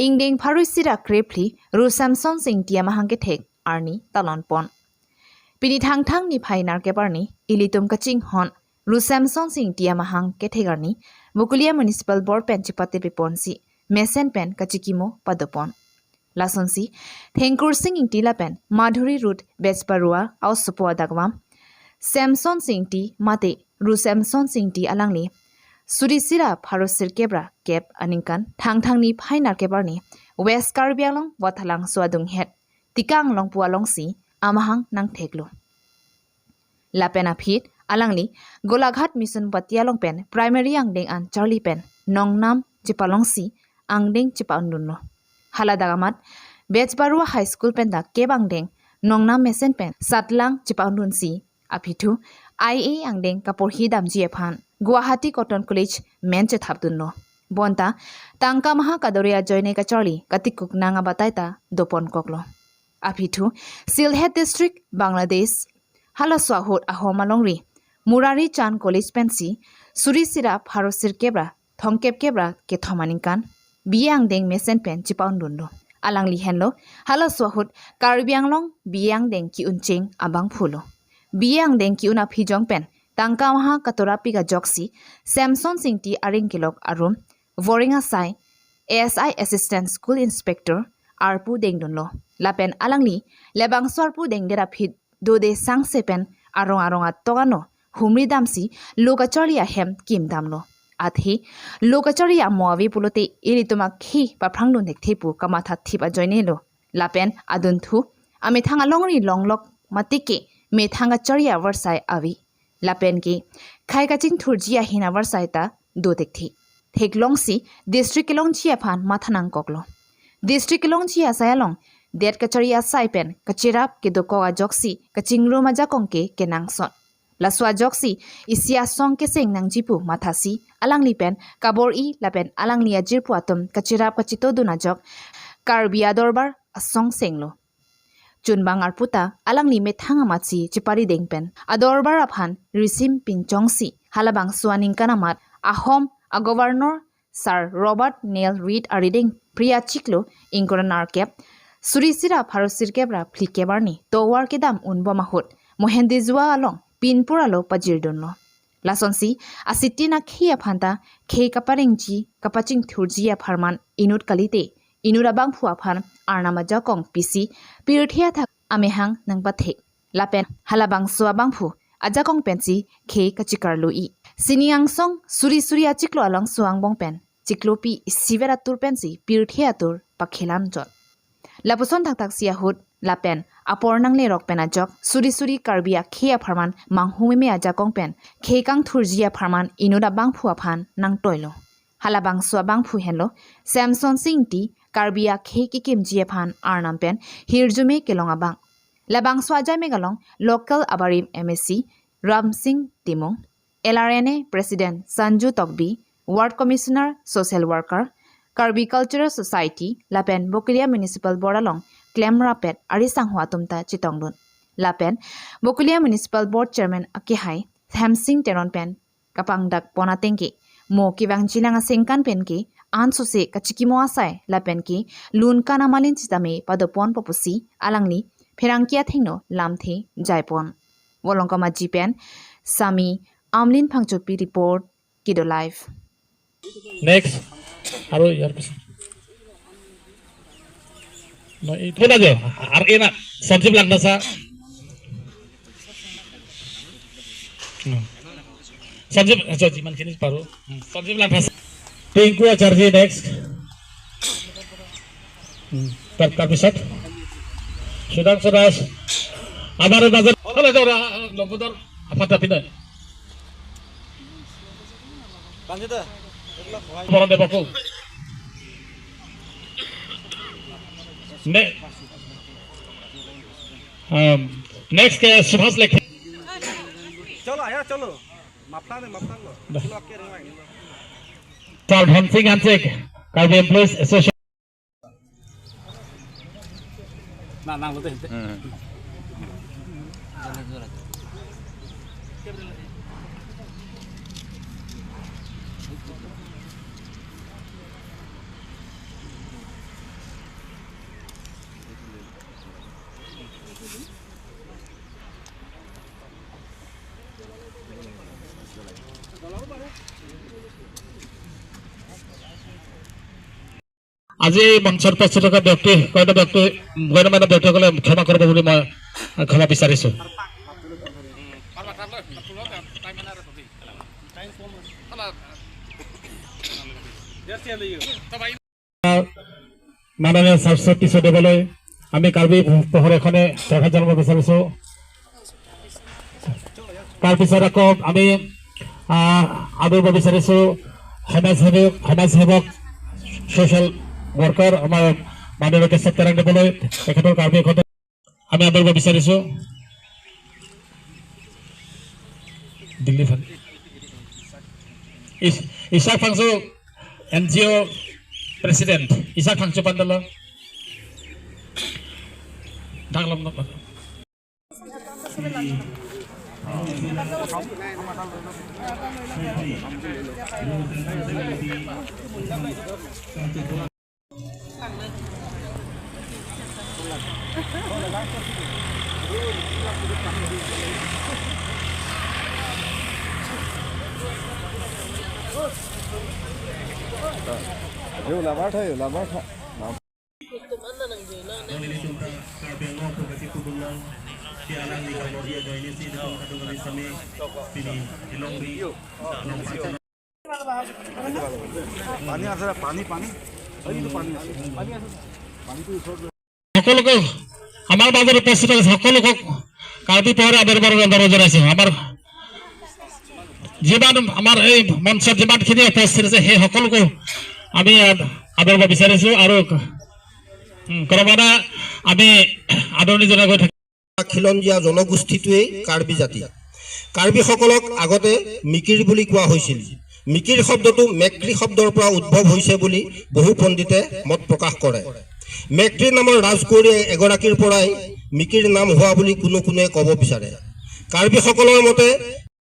ingding pharusira krepli ru semsonsing Engti Amahang kethek arni ketalon pon pini thang ni phainar keparni ilitum kaching hon ru semsonsing Engti Amahang kethek arni Bukulia Municipal Board pen chipate piponsi mesen pen kachikimo padopon lasonsi thengkur sing ingtila pen madhuri root bechparua au supo dagwam semsonsing Engti mate ru semsonsing Engti alangli surisira pharosir kebra kep aningkan thang ni phainar kebarni west karbialong wathalang swadung het tikang long pualong si amahang nang theklo lapena phit alangli golaghat mission patialong pen primary angdeng an charlie pen nongnam chipalong si angdeng chipaundunno haladagamat bechbarua high school pen da kebangdeng nongnam mesen pen satlang chipaundun si aphitu ia angdeng kaporhi damji ephan Guwahati Cotton College menche thapdunno bonta tangka maha kadoria joine ka charlie katikuk nanga bataita dopon koklo aphitu Silhet district Bangladesh halaswa hot ahomalongri Murari Chan College pensi surisira pharosir kebra thongkep kebra ke thomaninkan biang deng mesen pen chipaundunno alangli henlo halaswa hot karbianglong biang deng ki unching abang phulo biang deng ki una phijong pen tangka maha katorapi ga joksi semsonsing Engti aring kilok arum voringa sai ASI assistant school inspector arpu dengdunlo lapen alangli lebang sorpu dengdera phit dode sangsepen arong atogano humri damsi lokachoriya hem kim damlo athi lokachoriya moavi pulote irituma khi paphranglun dekthepu kamatha thipa joinelo lapen adunthu ame thanga longri longlok matike me thanga choriya warsai avi lapen ki khai kaching thurjia hina warsaita do dekthi theklong si district long chia phan mathanang koklo district long chia sayalong det kachariya saipen kachirap ke doko ajoksi kachingro maja kongke kenangson laswa joksi isia song ke seng nang jipu mathasi alangli pen kabor I lapen alangli ajirpu atom kachirap kachito duna jok karbia dorbar asong senglo Chunbang arputa alangli me thanga matsi chipari dengpen adorbar aphan risim pinchongsi halabang swaning kanamat ahom a governor Sir Robert Neil Reed ariding priya chiklo ingkoranar kep surisira pharosir kebra flikebarni towar kedam unbo mahut mohendi jua along pinpuralo pajirdonlo lasonsi asitina khia phanta khei kaparingji kapaching thurjia pharman inut kalite inurabang phua phan arnama jakong pisi pirthia thak amehang nangpa thek lapen halabang suabang phu ajakong pensi khei kachikarlu I siniang song suri achiklo along suang bong pen chiklopi sivera tur pensi pirthia tur pakhelam jot lapuson thak sia hut lapen apornang le rok pena jok suri karbia khia pharman manghumi me ajakong pen khekang thurjia pharman inuda bang phua phan nang toilo halabang suabang phu henlo semsonsing Engti karbia kheki kimjie phan arnam pen hirjume kelonga bang labang swajai megalong local abarim MSc Ram Singh Timong LRNA president Sanju Tokbi ward commissioner social worker Karbi Cultural Society lapen Bokulia Municipal Board along claim rapet arisang huatumta chitongdun lapen Bokulia Municipal Board chairman akihai Thamsing Teron pen kapangdak ponatengki mo kiwang jinanga sengkan pen ki ansose kachikimo asai lapen ki lun kana malin chitame padopon popusi alangli pherangkia thengno lamthe jaipon wolongkama jipen sami amlin phangchopi report kido live next aro yar pis no itu aja arena sanjib lang nasa sanjib jiman kini paru sanjib lang nasa Tinku Acharji next. Terpisah. Sudah. Amar bazar. Halo jora lompotor apa tapi dah. Lanjut dah. Orang Depok. Next ke Subhas Lekhe. Chalo ayah chalo. Maplan lo. Chalo ke ring lo. Somsonsing handshake Karbi Employees Association. Nang lo deh. আজি মঞ্চত উপস্থিত থকা ব্যক্তি গণ্যমান্য ব্যক্তিসকলে ক্ষমা কৰিব বুলি মই ক্ষমা বিচাৰিছোঁ। মাননীয় স্বাস্থ্য পিছত দিবলৈ আমি কাৰ্বি পোহৰ এখনে শ্ৰদ্ধা জনাব বিচাৰিছোঁ। তাৰপিছত আকৌ আমি আদৰিব বিচাৰিছোঁ সমাজসেৱক ছ'চিয়েল ৱৰ্কাৰ আমাৰ মাননীয় কেশৱ তেৰাং দিবলৈ তেখেতৰ কাৰ্বি এখনে আমি আদৰিব বিচাৰিছোঁ। দিল্লী ইছাক ফাংচু NGO প্ৰেচিডেণ্ট ইছাক ফাংচু পাণ্ডাল পানী আছে পানী সকলোকে আমাৰ মাজত উপস্থিত আছে সকলোকে কাৰ্বি পোহৰে আদৰিবৰ অনুৰোধ জনাইছোঁ। আমাৰ যিমান আমাৰ এই মঞ্চত যিমানখিনি উপস্থিত আছে সেই সকলোকে আমি আদৰিব বিচাৰিছোঁ আৰু ক্ৰমান্বয়ে আমি আদৰণি জনাই গৈ থাকিম। খিলঞ্জীয়া জনগোষ্ঠীটোৱেই কাৰ্বি জাতি। কাৰ্বিসকলক আগতে মিকিৰ বুলি কোৱা হৈছিল। মিকিৰ শব্দটো মেক্ৰী শব্দৰ পৰা উদ্ভৱ হৈছে বুলি বহু পণ্ডিতে মত প্ৰকাশ কৰে। মেক্ৰী নামৰ ৰাজকুঁৱৰী এগৰাকীৰ পৰাই মিকিৰ নাম হোৱা বুলি কোনোৱে ক'ব বিচাৰে। কাৰ্বিসকলৰ মতে